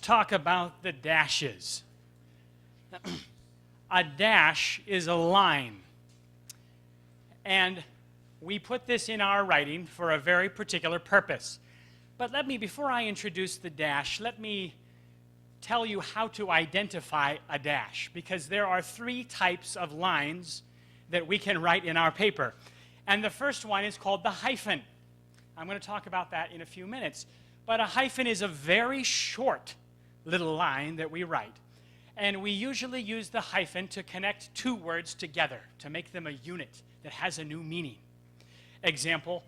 talk about the dashes. A dash is a line. And we put this in our writing for a very particular purpose. But before I introduce the dash, let me tell you how to identify a dash, because there are three types of lines that we can write in our paper. And the first one is called the hyphen. I'm going to talk about that in a few minutes. But a hyphen is a very short little line that we write. And we usually use the hyphen to connect two words together, to make them a unit that has a new meaning. Example,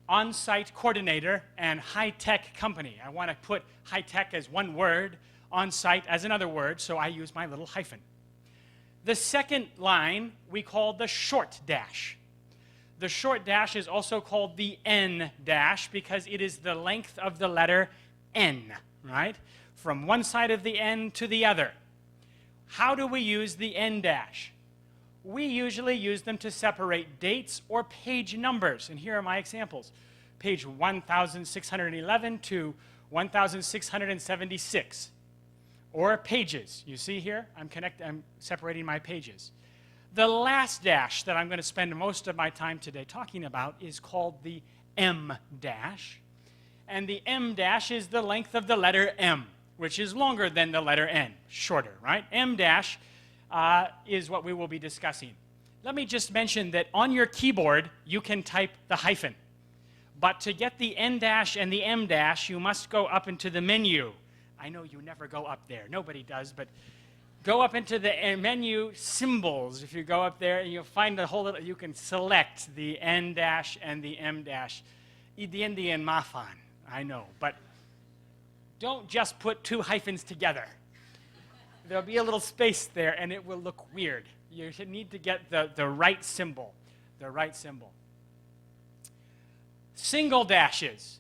on-site coordinator and high-tech company. I want to put high-tech as one word, on-site as another word, so I use my little hyphen. The second line we call the short dash. The short dash is also called the N dash because it is the length of the letter N, right? From one side of the N to the other. How do we use the N dash? We usually use them to separate dates or page numbers. And here are my examples. Page 1611 to 1676. Or pages. You see here? I'm separating my pages. The last dash that I'm going to spend most of my time today talking about is called the M dash. And the M dash is the length of the letter M, which is longer than the letter N, shorter, right? M dash is what we will be discussing. Let me just mention that on your keyboard, you can type the hyphen. But to get the N dash and the M dash, you must go up into the menu. I know you never go up there. Nobody does, but go up into the menu symbols. If you go up there, and you'll find the whole little, you can select the N dash and the M dash. Indian mafan, I know, but don't just put two hyphens together. There'll be a little space there, and it will look weird. You should need to get the right symbol, Single dashes,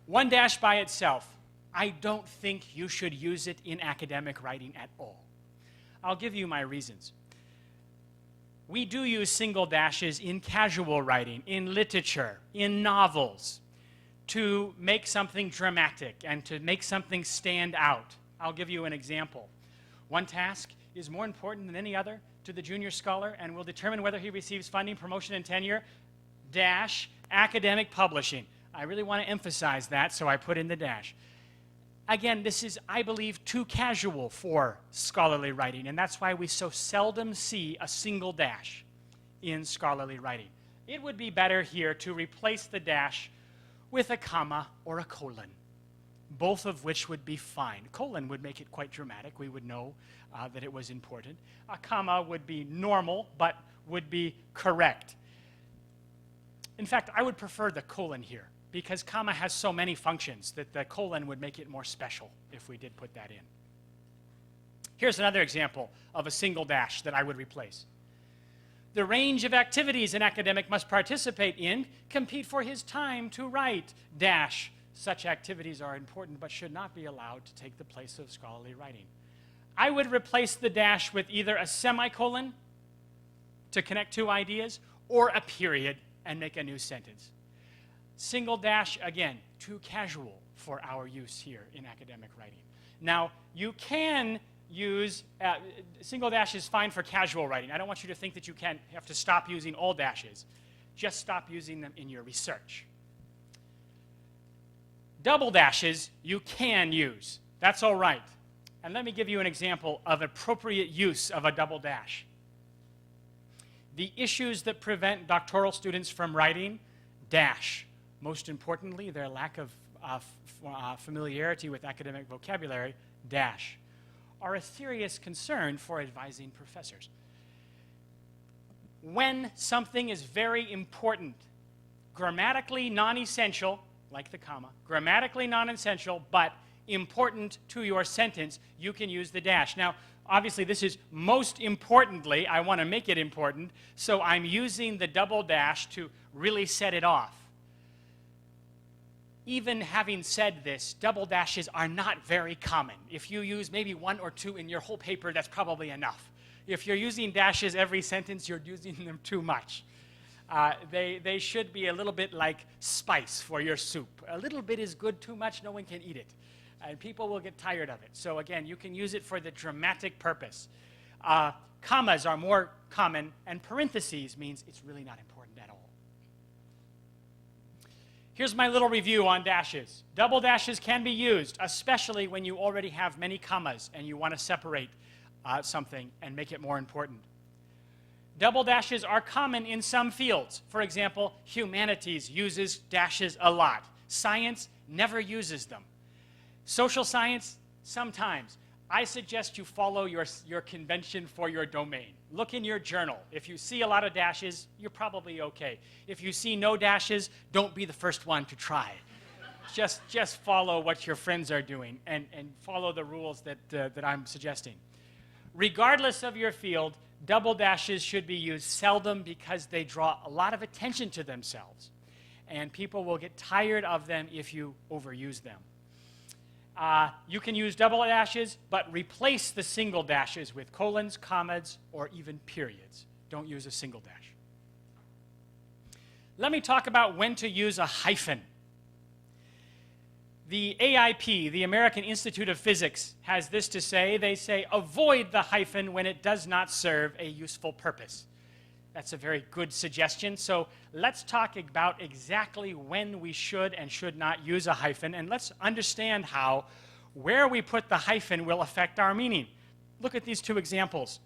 one dash by itself. I don't think you should use it in academic writing at all. I'll give you my reasons. We do use single dashes in casual writing, in literature, in novels, to make something dramatic and to make something stand out. I'll give you an example. One task is more important than any other to the junior scholar and will determine whether he receives funding, promotion, and tenure, dash, academic publishing. I really want to emphasize that, so I put in the dash. Again, this is, I believe, too casual for scholarly writing, and that's why we so seldom see a single dash in scholarly writing. It would be better here to replace the dash with a comma or a colon, both of which would be fine. Colon would make it quite dramatic. We would know that it was important. A comma would be normal, but would be correct. In fact, I would prefer the colon here, because comma has so many functions that the colon would make it more special if we did put that in. Here's another example of a single dash that I would replace. The range of activities an academic must participate in compete for his time to write, dash. Such activities are important but should not be allowed to take the place of scholarly writing. I would replace the dash with either a semicolon to connect two ideas or a period and make a new sentence. Single dash, again, too casual for our use here in academic writing. Now, you can use, single dash is fine for casual writing. I don't want you to think that you have to stop using all dashes. Just stop using them in your research. Double dashes you can use. That's all right. And let me give you an example of appropriate use of a double dash. The issues that prevent doctoral students from writing, dash. Most importantly, their lack of familiarity with academic vocabulary, dash, are a serious concern for advising professors. When something is very important, grammatically non-essential, like the comma, grammatically non-essential, but important to your sentence, you can use the dash. Now, obviously, this is most importantly, I want to make it important, so I'm using the double dash to really set it off. Even having said this, double dashes are not very common. If you use maybe one or two in your whole paper, that's probably enough. If you're using dashes every sentence, you're using them too much. They should be a little bit like spice for your soup. A little bit is good, too much, no one can eat it. And people will get tired of it. So again, you can use it for the dramatic purpose. Commas are more common, and parentheses means it's really not important at all. Here's my little review on dashes. Double dashes can be used, especially when you already have many commas and you want to separate something and make it more important. Double dashes are common in some fields. For example, humanities uses dashes a lot. Science never uses them. Social science, sometimes. I suggest you follow your convention for your domain. Look in your journal. If you see a lot of dashes, you're probably okay. If you see no dashes, don't be the first one to try. Just follow what your friends are doing and follow the rules that I'm suggesting. Regardless of your field, double dashes should be used seldom because they draw a lot of attention to themselves. And people will get tired of them if you overuse them. You can use double dashes, but replace the single dashes with colons, commas, or even periods. Don't use a single dash. Let me talk about when to use a hyphen. The AIP, the American Institute of Physics, has this to say. They say, avoid the hyphen when it does not serve a useful purpose. That's a very good suggestion. So let's talk about exactly when we should and should not use a hyphen, and let's understand how where we put the hyphen will affect our meaning. Look at these two examples.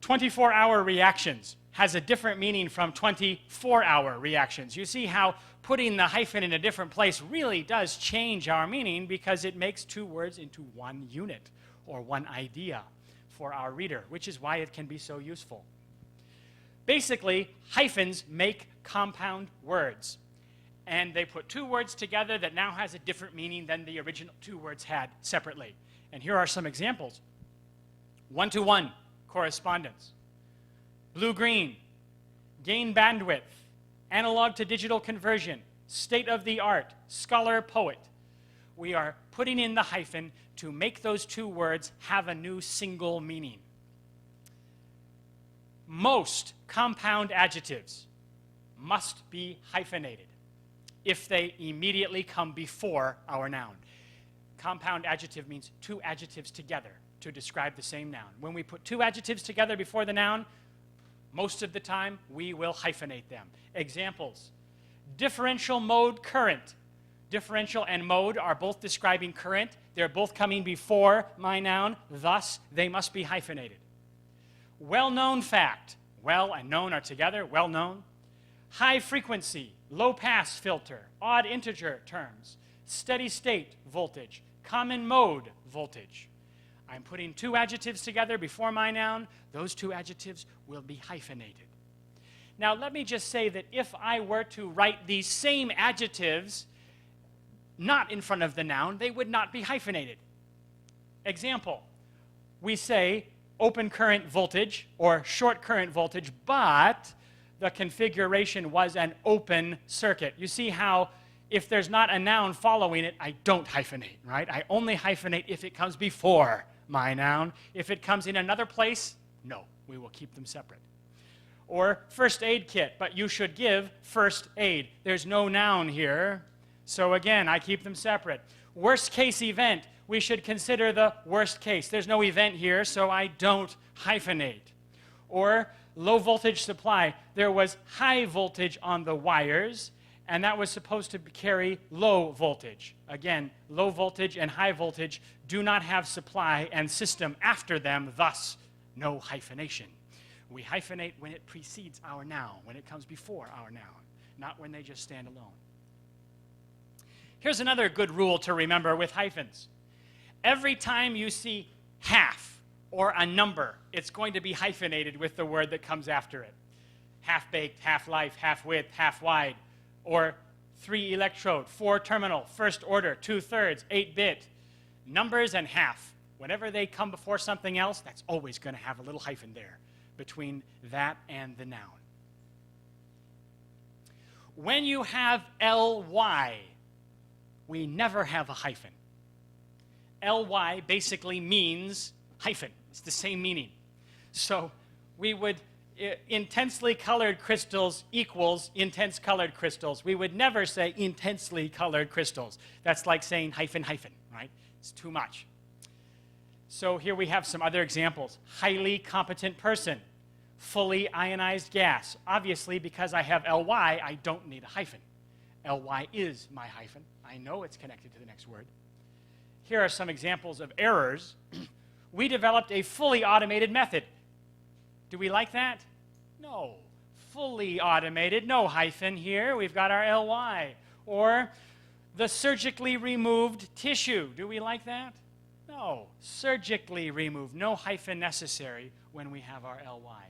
24-hour reactions has a different meaning from 24-hour reactions. You see how putting the hyphen in a different place really does change our meaning because it makes two words into one unit or one idea for our reader, which is why it can be so useful. Basically, hyphens make compound words. And they put two words together that now has a different meaning than the original two words had separately. And here are some examples. One-to-one correspondence. Blue-green. Gain bandwidth. Analog to digital conversion. State-of-the-art. Scholar-poet. We are putting in the hyphen to make those two words have a new single meaning. Most compound adjectives must be hyphenated if they immediately come before our noun. Compound adjective means two adjectives together to describe the same noun. When we put two adjectives together before the noun, most of the time we will hyphenate them. Examples: differential mode current. Differential and mode are both describing current. They're both coming before my noun, thus they must be hyphenated. Well-known fact. Well and known are together, well-known. High frequency, low-pass filter, odd integer terms, steady-state voltage, common mode voltage. I'm putting two adjectives together before my noun. Those two adjectives will be hyphenated. Now, let me just say that if I were to write these same adjectives not in front of the noun, they would not be hyphenated. Example, we say open current voltage or short current voltage, but the configuration was an open circuit. You see how if there's not a noun following it, I don't hyphenate, right? I only hyphenate if it comes before my noun. If it comes in another place, no, we will keep them separate. Or first aid kit, but you should give first aid. There's no noun here, so again, I keep them separate. Worst case event, we should consider the worst case. There's no event here, so I don't hyphenate. Or low voltage supply, there was high voltage on the wires, and that was supposed to carry low voltage. Again, low voltage and high voltage do not have supply and system after them, thus no hyphenation. We hyphenate when it precedes our noun, when it comes before our noun, not when they just stand alone. Here's another good rule to remember with hyphens. Every time you see half or a number, it's going to be hyphenated with the word that comes after it. Half-baked, half-life, half-width, half-wide, or 3-electrode, 4-terminal, first order, 2/3, 8-bit. Numbers and half, whenever they come before something else, that's always going to have a little hyphen there between that and the noun. When you have ly, we never have a hyphen. Ly basically means hyphen. It's the same meaning. So we would, intensely colored crystals equals intense colored crystals. We would never say intensely colored crystals. That's like saying hyphen, hyphen, right? It's too much. So here we have some other examples. Highly competent person, fully ionized gas. Obviously, because I have ly, I don't need a hyphen. Ly is my hyphen. I know it's connected to the next word. Here are some examples of errors. We developed a fully automated method. Do we like that? No. Fully automated, no hyphen here. We've got our ly. Or the surgically removed tissue. Do we like that? No. Surgically removed, no hyphen necessary when we have our ly.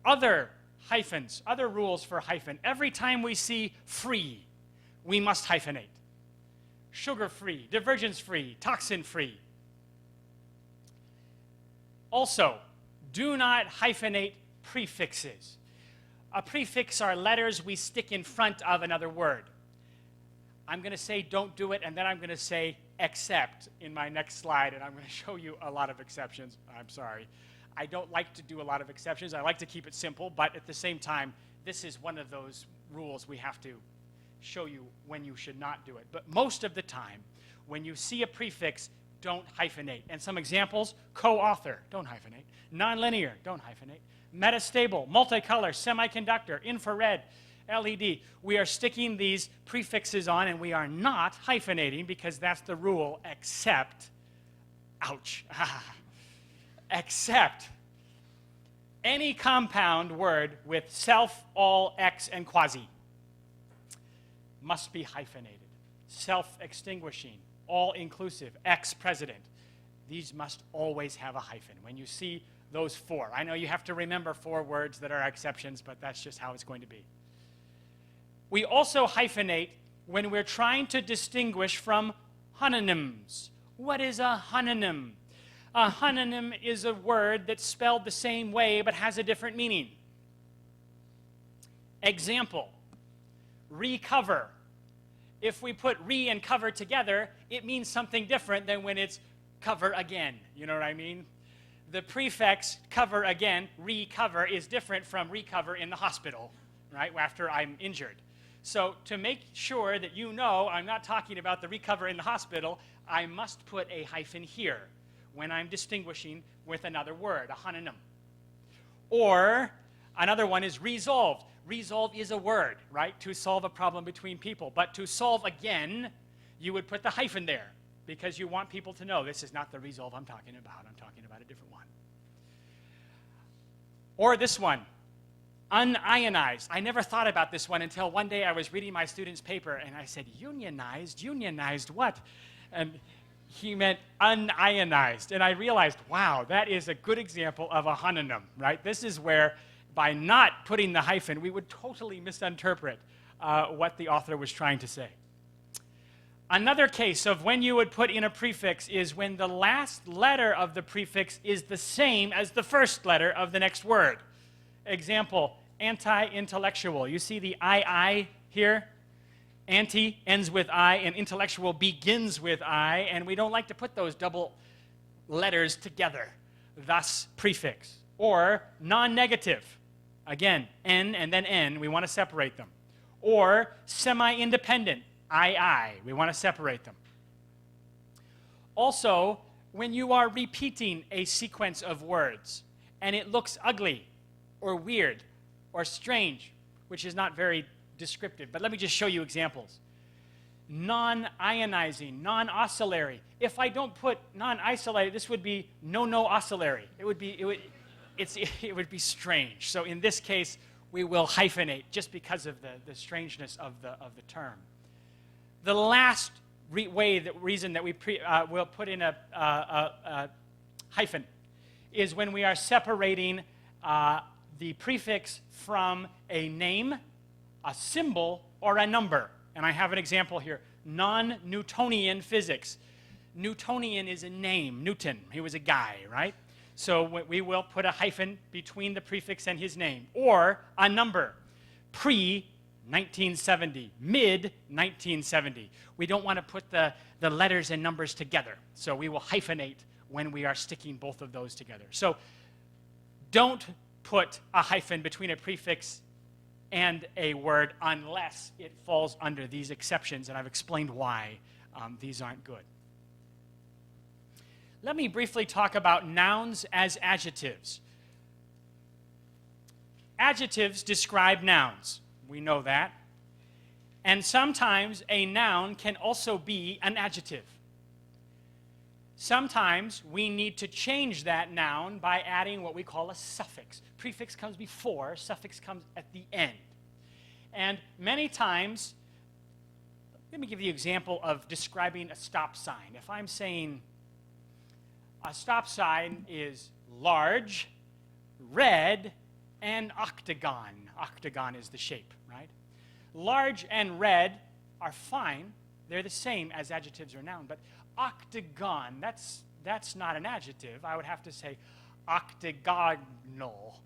Other hyphens, other rules for hyphen. Every time we see free, we must hyphenate. Sugar-free, divergence-free, toxin-free. Also, do not hyphenate prefixes. A prefix are letters we stick in front of another word. I'm going to say don't do it, and then I'm going to say except in my next slide, and I'm going to show you a lot of exceptions. I'm sorry. I don't like to do a lot of exceptions. I like to keep it simple, but at the same time, this is one of those rules we have to show you when you should not do it. But most of the time, when you see a prefix, don't hyphenate. And some examples, co-author, don't hyphenate. Nonlinear, don't hyphenate. Metastable, multicolor, semiconductor, infrared, LED. We are sticking these prefixes on, and we are not hyphenating because that's the rule, except, ouch, except any compound word with self, all, ex, and quasi must be hyphenated. Self-extinguishing, all-inclusive, ex-president. These must always have a hyphen. When you see those four, I know you have to remember 4 words that are exceptions, but that's just how it's going to be. We also hyphenate when we're trying to distinguish from hononyms. What is a hononym? A hononym is a word that's spelled the same way but has a different meaning. Example, recover. If we put re and cover together, it means something different than when it's cover again. You know what I mean? The prefix cover again, recover, is different from recover in the hospital, right, after I'm injured. So to make sure that you know I'm not talking about the recover in the hospital, I must put a hyphen here when I'm distinguishing with another word, a hononym. Or another one is resolved. Resolve is a word, right, to solve a problem between people. But to solve again, you would put the hyphen there because you want people to know this is not the resolve I'm talking about. I'm talking about a different one. Or this one, unionized. I never thought about this one until one day I was reading my student's paper and I said, unionized? Unionized what? And he meant unionized. And I realized, wow, that is a good example of a hononym, right? This is where by not putting the hyphen, we would totally misinterpret what the author was trying to say. Another case of when you would put in a prefix is when the last letter of the prefix is the same as the first letter of the next word. Example, anti-intellectual. You see the I here? Anti ends with I, and intellectual begins with I, and we don't like to put those double letters together, thus prefix. Or non-negative. Again, N and then N, we want to separate them. Or semi-independent, I, we want to separate them. Also, when you are repeating a sequence of words, and it looks ugly, or weird, or strange, which is not very descriptive, but let me just show you examples. Non-ionizing, non-oscillary. If I don't put non-oscillary, this would be no-oscillary. It would be strange. So in this case, we will hyphenate just because of the strangeness of the term. The last reason that we will put in a hyphen is when we are separating the prefix from a name, a symbol, or a number. And I have an example here. Non-Newtonian physics. Newtonian is a name. Newton, he was a guy, right? So we will put a hyphen between the prefix and his name. Or a number. Pre-1970, mid-1970. We don't want to put the letters and numbers together. So we will hyphenate when we are sticking both of those together. So don't put a hyphen between a prefix and a word unless it falls under these exceptions, and I've explained why these aren't good. let me briefly talk about nouns as adjectives. Adjectives describe nouns. We know that. And sometimes a noun can also be an adjective. Sometimes we need to change that noun by adding what we call a suffix. Prefix comes before, suffix comes at the end. And many times, let me give you an example of describing a stop sign. If I'm saying a stop sign is large, red, and octagon. Octagon is the shape, right? Large and red are fine. They're the same as adjectives or noun. But octagon, that's not an adjective. I would have to say octagonal,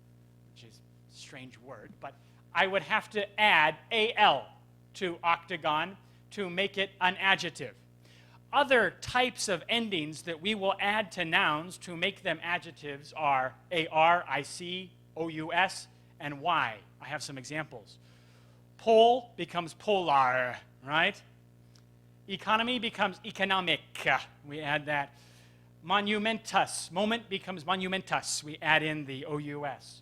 which is a strange word. But I would have to add al to octagon to make it an adjective. Other types of endings that we will add to nouns to make them adjectives are ar, ic, ous, and y. I have some examples. Pole becomes polar, right? Economy becomes economic. We add that. Monumentous. Moment becomes monumentus. We add in the ous.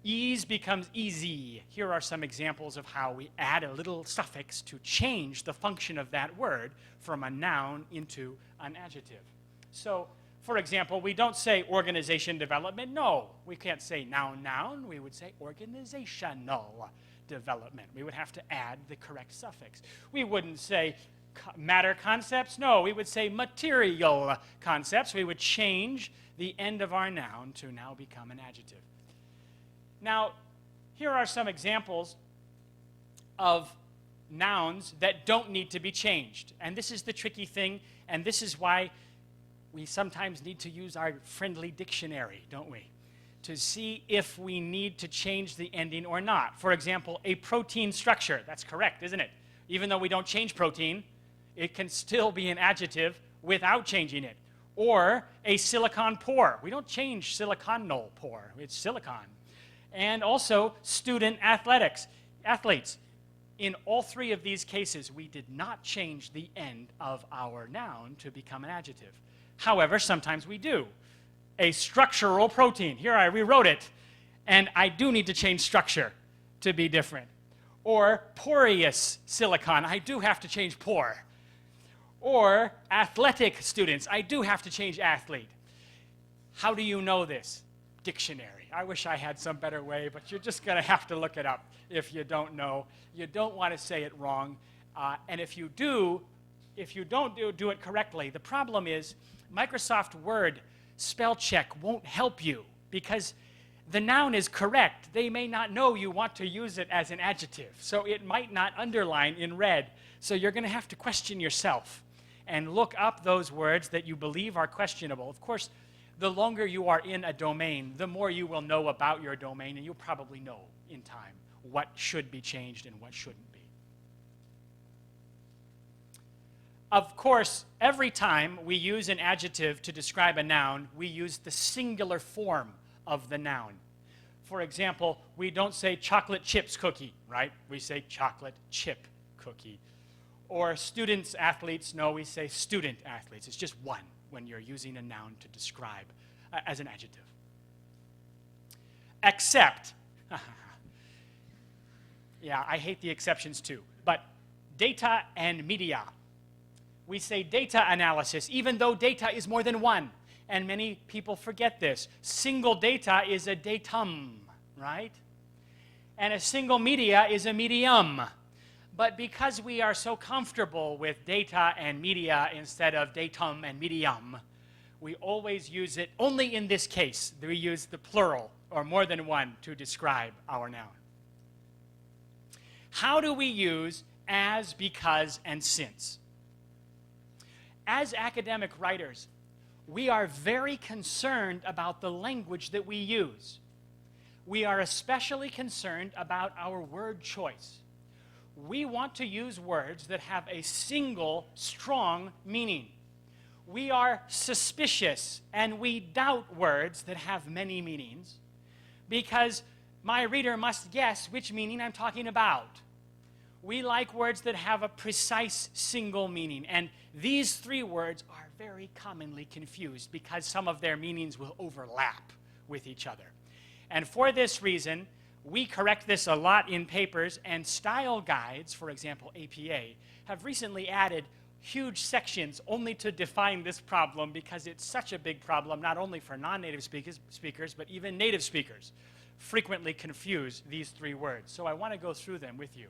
Ease becomes easy. Here are some examples of how we add a little suffix to change the function of that word from a noun into an adjective. So, for example, we don't say organization development. No, we can't say noun. We would say organizational development. We would have to add the correct suffix. We wouldn't say matter concepts. No, we would say material concepts. We would change the end of our noun to now become an adjective. Now, here are some examples of nouns that don't need to be changed. And this is the tricky thing, and this is why we sometimes need to use our friendly dictionary, don't we? To see if we need to change the ending or not. For example, a protein structure. That's correct, isn't it? Even though we don't change protein, it can still be an adjective without changing it. Or a silicon pore. We don't change siliconal pore. It's silicon. And also student athletes. In all three of these cases, we did not change the end of our noun to become an adjective. However, sometimes we do. A structural protein. Here I rewrote it, and I do need to change structure to be different. Or porous silicon. I do have to change pore. Or athletic students. I do have to change athlete. How do you know this? Dictionary. I wish I had some better way, but you're just going to have to look it up if you don't know. You don't want to say it wrong. And if you don't do it correctly, the problem is Microsoft Word spell check won't help you because the noun is correct. They may not know you want to use it as an adjective, so it might not underline in red. So you're going to have to question yourself and look up those words that you believe are questionable. Of course, the longer you are in a domain, the more you will know about your domain, and you'll probably know in time what should be changed and what shouldn't be. Of course, every time we use an adjective to describe a noun, we use the singular form of the noun. For example, we don't say chocolate chips cookie, right? We say chocolate chip cookie. Or students, athletes, no, we say student athletes. It's just one when you're using a noun to describe as an adjective. Except, yeah, I hate the exceptions too, but data and media. We say data analysis, even though data is more than one. And many people forget this. Single data is a datum, right? And a single media is a medium. But because we are so comfortable with data and media instead of datum and medium, we always use it, only in this case, we use the plural, or more than one, to describe our noun. How do we use as, because, and since? As academic writers, we are very concerned about the language that we use. We are especially concerned about our word choice. We want to use words that have a single, strong meaning. We are suspicious and we doubt words that have many meanings because my reader must guess which meaning I'm talking about. We like words that have a precise single meaning, and these three words are very commonly confused because some of their meanings will overlap with each other. And for this reason, we correct this a lot in papers, and style guides, for example, APA, have recently added huge sections only to define this problem because it's such a big problem, not only for non-native speakers, but even native speakers frequently confuse these three words. So I want to go through them with you.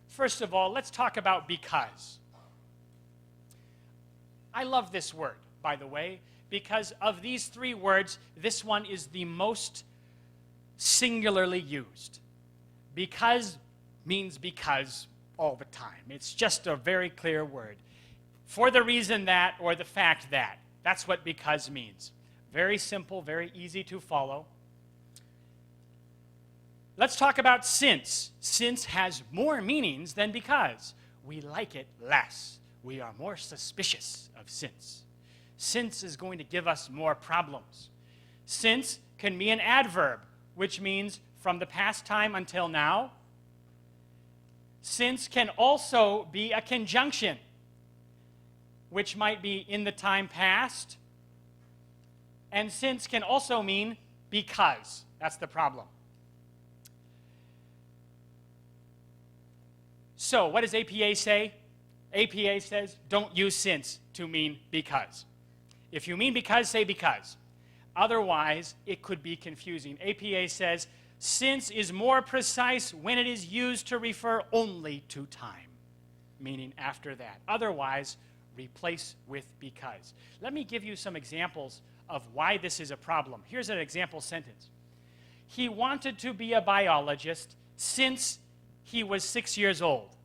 First of all, let's talk about because. I love this word, by the way, because of these three words, this one is the most singularly used. Because means because all the time. It's just a very clear word. For the reason that, or the fact that. That's what because means. Very simple, very easy to follow. Let's talk about since. Since has more meanings than because. We like it less. We are more suspicious of since. Since is going to give us more problems. Since can be an adverb, which means from the past time until now. Since can also be a conjunction, which might be in the time past. And since can also mean because. That's the problem. So what does APA say? APA says don't use since to mean because. If you mean because, say because. Otherwise, it could be confusing. APA says since is more precise when it is used to refer only to time, meaning after that. Otherwise, replace with because. Let me give you some examples of why this is a problem. Here's an example sentence. He wanted to be a biologist since he was 6 years old.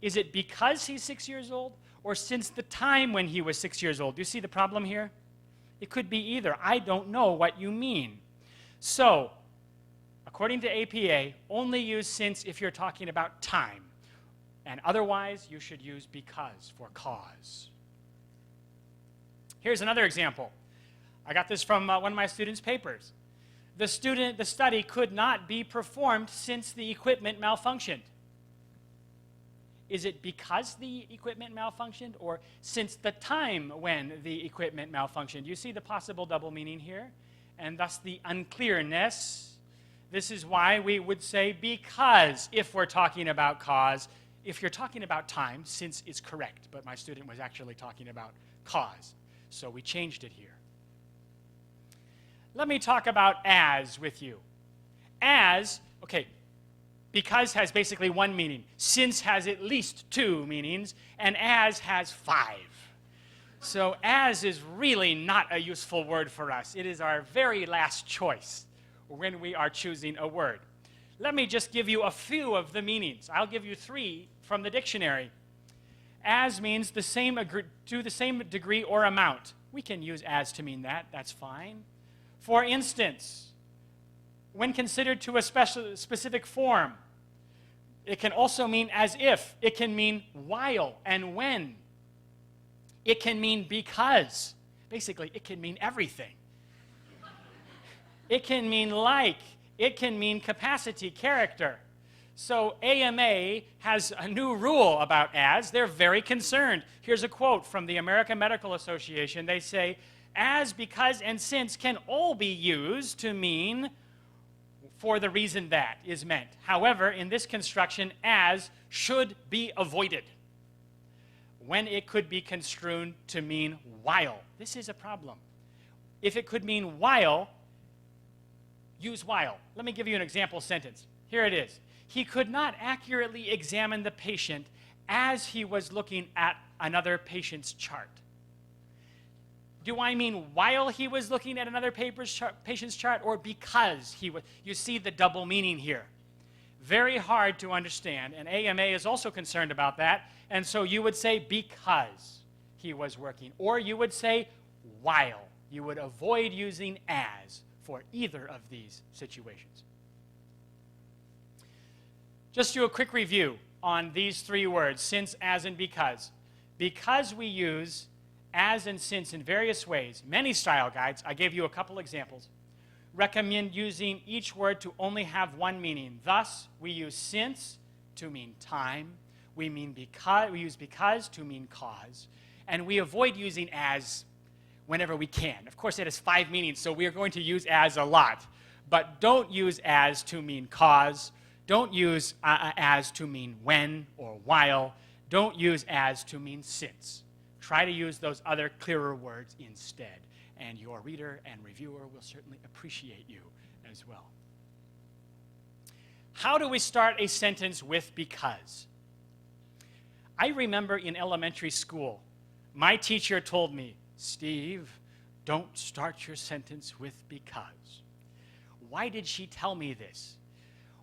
Is it because he's 6 years old or since the time when he was 6 years old? Do you see the problem here? It could be either. I don't know what you mean. So, according to APA, only use since if you're talking about time. And otherwise, you should use because for cause. Here's another example. I got this from one of my students' papers. The study could not be performed since the equipment malfunctioned. Is it because the equipment malfunctioned or since the time when the equipment malfunctioned? You see the possible double meaning here and thus the unclearness. This is why we would say because if we're talking about cause. If you're talking about time, since is correct, but my student was actually talking about cause. So we changed it here. Let me talk about as with you. As, okay, because has basically one meaning. Since has at least two meanings, and as has 5. So as is really not a useful word for us. It is our very last choice when we are choosing a word. Let me just give you a few of the meanings. I'll give you 3 from the dictionary. As means to the same degree or amount. We can use as to mean that. That's fine. For instance, when considered to a specific form, it can also mean as if. It can mean while and when. It can mean because. Basically, it can mean everything. It can mean like. It can mean capacity, character. So AMA has a new rule about as. They're very concerned. Here's a quote from the American Medical Association. They say, as, because, and since can all be used to mean for the reason that is meant. However, in this construction, as should be avoided when it could be construed to mean while. This is a problem. If it could mean while, use while. Let me give you an example sentence. Here it is. He could not accurately examine the patient as he was looking at another patient's chart. Do I mean while he was looking at another patient's chart or because he was? You see the double meaning here. Very hard to understand, and AMA is also concerned about that, and so you would say because he was working, or you would say while. You would avoid using as for either of these situations. Just do a quick review on these 3 words, since, as, and because. Because we use as and since in various ways, many style guides, I gave you a couple examples, recommend using each word to only have one meaning. Thus, we use since to mean time. We use because to mean cause. And we avoid using as whenever we can. Of course, it has 5 meanings, so we are going to use as a lot. But don't use as to mean cause. Don't use as to mean when or while. Don't use as to mean since. Try to use those other clearer words instead. And your reader and reviewer will certainly appreciate you as well. How do we start a sentence with because? I remember in elementary school, my teacher told me, Steve, don't start your sentence with because. Why did she tell me this?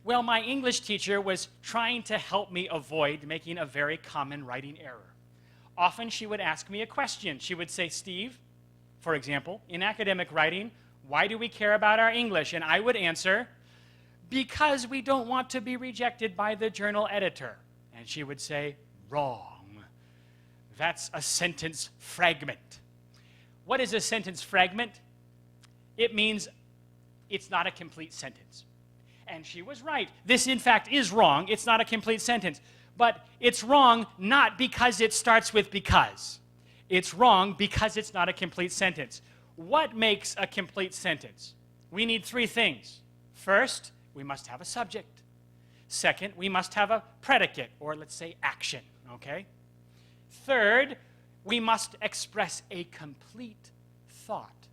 Well, my English teacher was trying to help me avoid making a very common writing error. Often she would ask me a question. She would say, Steve, for example, in academic writing, why do we care about our English? And I would answer, because we don't want to be rejected by the journal editor. And she would say, wrong. That's a sentence fragment. What is a sentence fragment? It means it's not a complete sentence. And she was right. This, in fact, is wrong. It's not a complete sentence. But it's wrong not because it starts with because. It's wrong because it's not a complete sentence. What makes a complete sentence? We need 3 things. First, we must have a subject. Second, we must have a predicate, or let's say action, okay? Third, we must express a complete thought.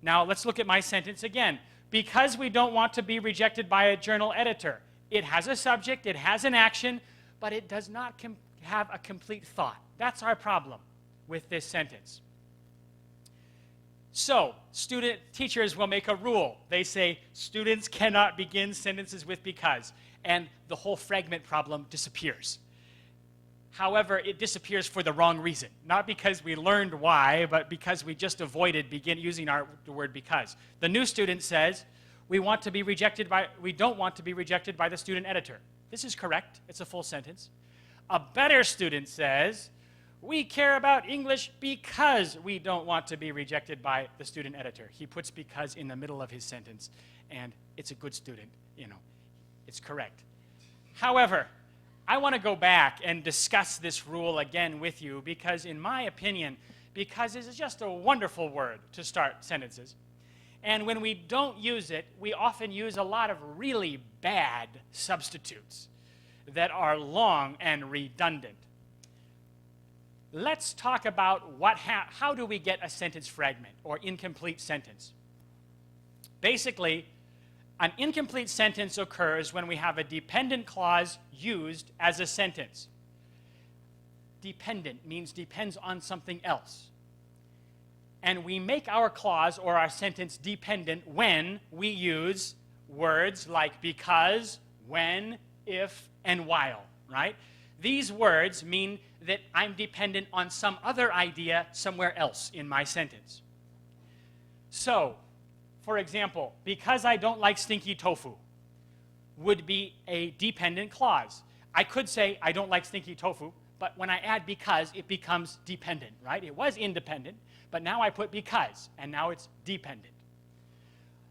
Now, let's look at my sentence again. Because we don't want to be rejected by a journal editor. It has a subject, it has an action, but it does not have a complete thought. That's our problem with this sentence. So, teachers will make a rule. They say, students cannot begin sentences with because, and the whole fragment problem disappears. However, it disappears for the wrong reason. Not because we learned why, but because we just avoided using the word because. The new student says, we don't want to be rejected by the student editor. This is correct. It's a full sentence. A better student says, we care about English because we don't want to be rejected by the student editor. He puts because in the middle of his sentence, and it's a good student, It's correct. However, I want to go back and discuss this rule again with you because, in my opinion, because is just a wonderful word to start sentences. And when we don't use it, we often use a lot of really bad substitutes that are long and redundant. Let's talk about how do we get a sentence fragment or incomplete sentence. Basically, an incomplete sentence occurs when we have a dependent clause used as a sentence. Dependent means depends on something else. And we make our clause or our sentence dependent when we use words like because, when, if, and while, right? These words mean that I'm dependent on some other idea somewhere else in my sentence. So, for example, because I don't like stinky tofu would be a dependent clause. I could say I don't like stinky tofu, but when I add because, it becomes dependent, right? It was independent, but now I put because, and now it's dependent.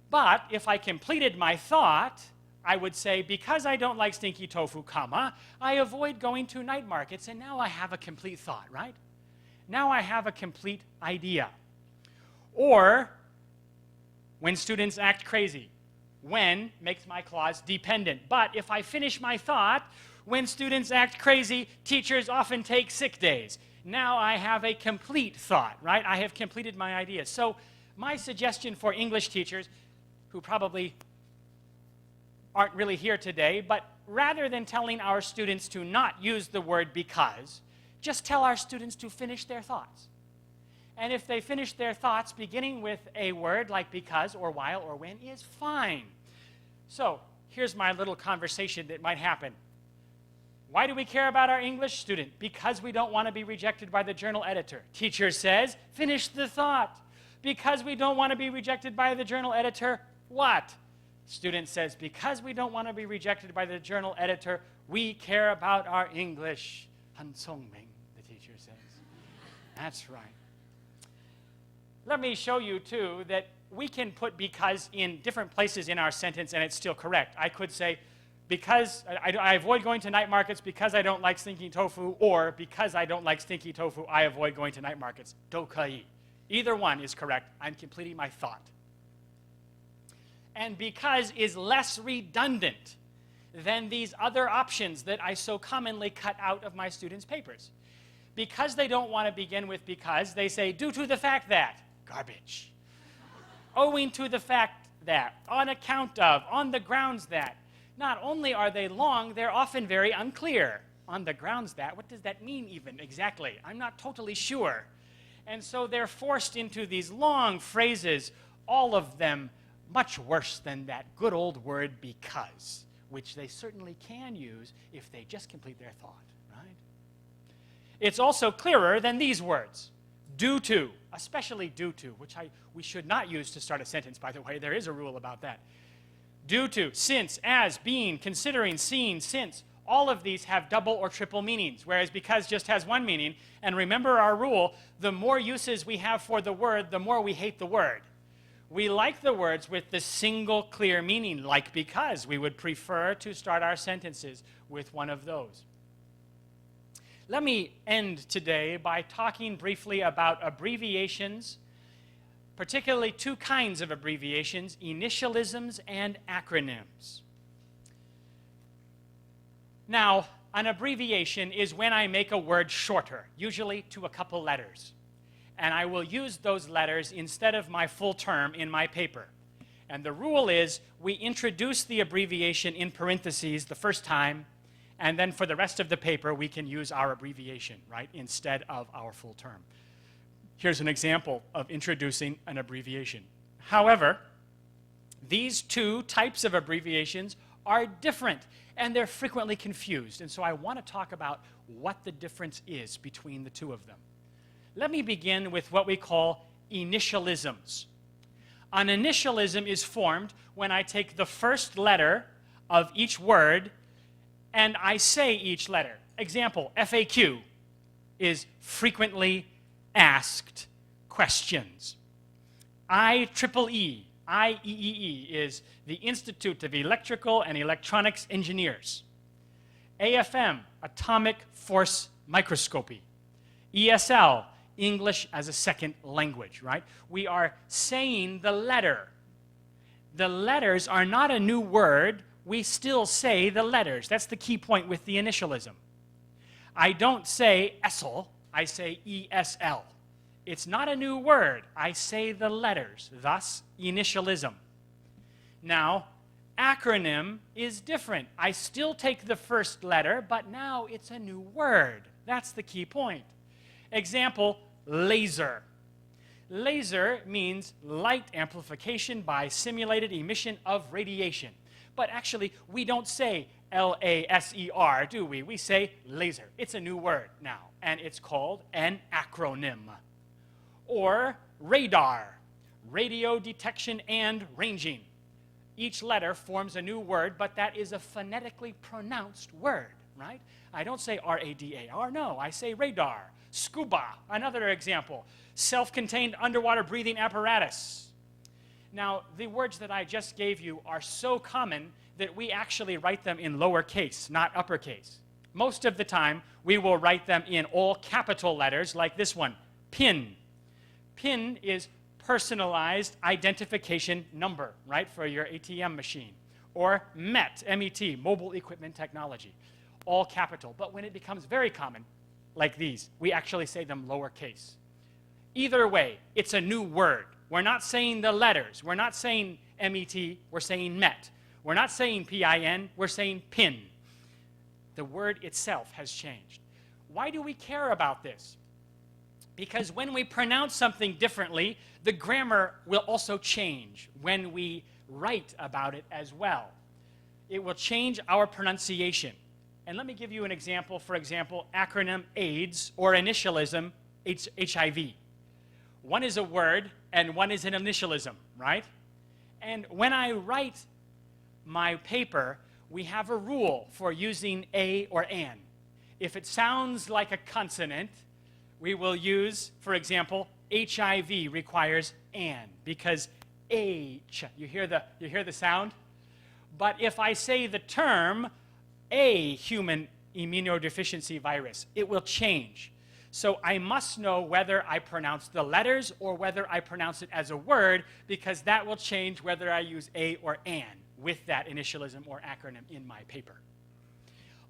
But if I completed my thought, I would say, because I don't like stinky tofu, comma, I avoid going to night markets, and now I have a complete thought, right? Now I have a complete idea. Or, when students act crazy. When makes my clause dependent. But if I finish my thought, when students act crazy, teachers often take sick days. Now I have a complete thought, right? I have completed my idea. So my suggestion for English teachers, who probably aren't really here today, but rather than telling our students to not use the word because, just tell our students to finish their thoughts. And if they finish their thoughts beginning with a word like because or while or when is fine. So here's my little conversation that might happen. Why do we care about our English student? Because we don't want to be rejected by the journal editor. Teacher says, finish the thought. Because we don't want to be rejected by the journal editor, what? Student says, because we don't want to be rejected by the journal editor, we care about our English. Han Songming, the teacher says. That's right. Let me show you, too, that we can put because in different places in our sentence and it's still correct. I could say, because I avoid going to night markets because I don't like stinky tofu, or because I don't like stinky tofu, I avoid going to night markets. 都可以. Either one is correct. I'm completing my thought. And because is less redundant than these other options that I so commonly cut out of my students' papers. Because they don't want to begin with because, they say, due to the fact that, garbage. Owing to the fact that, on account of, on the grounds that. Not only are they long, they're often very unclear. On the grounds that, what does that mean even exactly? I'm not totally sure. And so they're forced into these long phrases, all of them much worse than that good old word because, which they certainly can use if they just complete their thought, right? It's also clearer than these words. Due to, especially due to, which we should not use to start a sentence, by the way. There is a rule about that. Due to, since, as, being, considering, seeing, since. All of these have double or triple meanings, whereas because just has one meaning. And remember our rule, the more uses we have for the word, the more we hate the word. We like the words with the single clear meaning, like because. We would prefer to start our sentences with one of those. Let me end today by talking briefly about abbreviations, particularly two kinds of abbreviations, initialisms and acronyms. Now, an abbreviation is when I make a word shorter, usually to a couple letters. And I will use those letters instead of my full term in my paper. And the rule is we introduce the abbreviation in parentheses the first time, and then for the rest of the paper, we can use our abbreviation, right, instead of our full term. Here's an example of introducing an abbreviation. However, these two types of abbreviations are different, and they're frequently confused. And so I want to talk about what the difference is between the two of them. Let me begin with what we call initialisms. An initialism is formed when I take the first letter of each word and I say each letter. Example, FAQ is frequently asked questions. IEEE is the Institute of Electrical and Electronics Engineers. AFM, Atomic Force Microscopy. ESL, English as a second language, right? We are saying the letter. The letters are not a new word. We still say the letters. That's the key point with the initialism. I don't say ESL, I say ESL. It's not a new word. I say the letters, thus initialism. Now, acronym is different. I still take the first letter, but now it's a new word. That's the key point. Example, laser. Laser means light amplification by simulated emission of radiation. But actually, we don't say L-A-S-E-R, do we? We say laser. It's a new word now, and it's called an acronym. Or radar, radio detection and ranging. Each letter forms a new word, but that is a phonetically pronounced word, right? I don't say R-A-D-A-R, no, I say radar. Scuba, another example. Self-contained underwater breathing apparatus. Now, the words that I just gave you are so common that we actually write them in lowercase, not uppercase. Most of the time, we will write them in all capital letters, like this one, PIN. PIN is personalized identification number, right, for your ATM machine. Or MET, M-E-T, mobile equipment technology, all capital. But when it becomes very common, like these, we actually say them lowercase. Either way, it's a new word. We're not saying the letters. We're not saying MET, we're saying MET. We're not saying PIN, we're saying PIN. The word itself has changed. Why do we care about this? Because when we pronounce something differently, the grammar will also change when we write about it as well. It will change our pronunciation. And let me give you an example. For example, acronym AIDS or initialism HIV. One is a word and one is an initialism, right? And when I write my paper, we have a rule for using a or an. If it sounds like a consonant, we will use, for example, HIV requires an, because H, you hear the sound? But if I say the term a human immunodeficiency virus, it will change. So I must know whether I pronounce the letters or whether I pronounce it as a word, because that will change whether I use a or an with that initialism or acronym in my paper.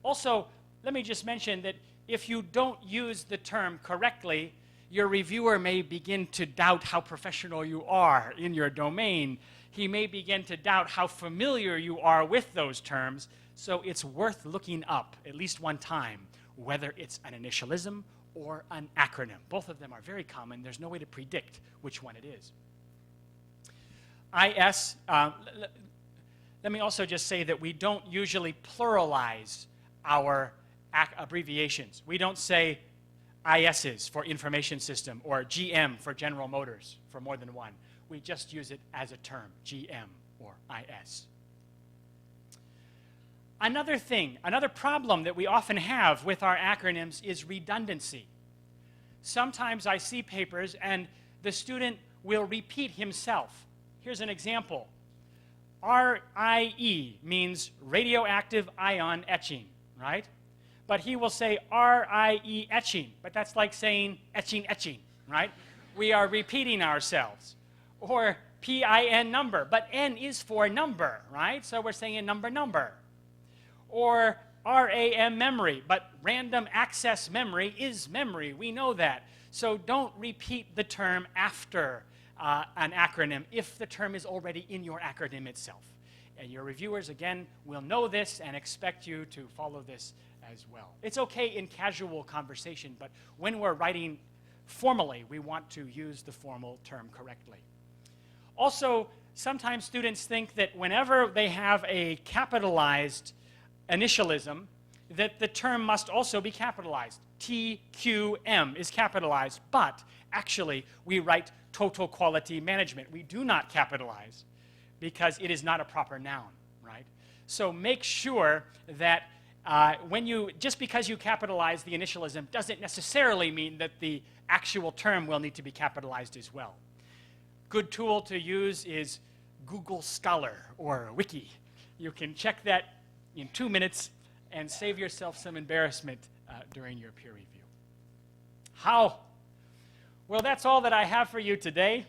Also, let me just mention that if you don't use the term correctly, your reviewer may begin to doubt how professional you are in your domain. He may begin to doubt how familiar you are with those terms. So it's worth looking up at least one time whether it's an initialism or an acronym. Both of them are very common. There's no way to predict which one it is. Let me also just say that we don't usually pluralize our abbreviations. We don't say ISs for information system or GM for General Motors for more than one. We just use it as a term, GM or IS. Another problem that we often have with our acronyms is redundancy. Sometimes I see papers and the student will repeat himself. Here's an example. RIE means radioactive ion etching, right? But he will say RIE etching, but that's like saying etching, right? We are repeating ourselves. Or PIN number, but N is for number, right? So we're saying number. Or RAM memory, but random access memory is memory. We know that. So don't repeat the term after an acronym if the term is already in your acronym itself. And your reviewers, again, will know this and expect you to follow this as well. It's okay in casual conversation, but when we're writing formally, we want to use the formal term correctly. Also, sometimes students think that whenever they have a capitalized initialism, that the term must also be capitalized. TQM is capitalized, but actually we write total quality management. We do not capitalize because it is not a proper noun, right? So make sure that just because you capitalize the initialism doesn't necessarily mean that the actual term will need to be capitalized as well. Good tool to use is Google Scholar or Wiki. You can check that in 2 minutes and save yourself some embarrassment during your peer review. How? Well, that's all that I have for you today.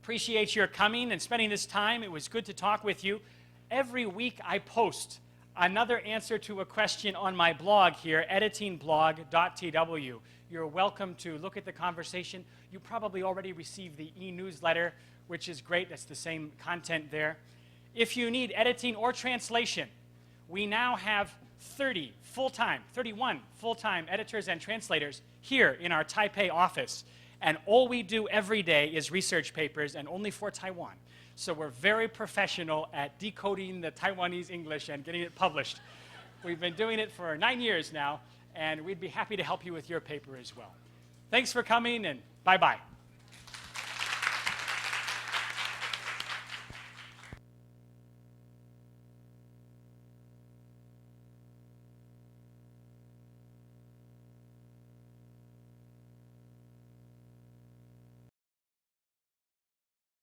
Appreciate your coming and spending this time. It was good to talk with you. Every week I post another answer to a question on my blog here, editingblog.tw. You're welcome to look at the conversation. You probably already received the e-newsletter, which is great. That's the same content there. If you need editing or translation, we now have 31 full-time editors and translators here in our Taipei office. And all we do every day is research papers, and only for Taiwan. So we're very professional at decoding the Taiwanese English and getting it published. We've been doing it for 9 years now, and we'd be happy to help you with your paper as well. Thanks for coming, and bye-bye.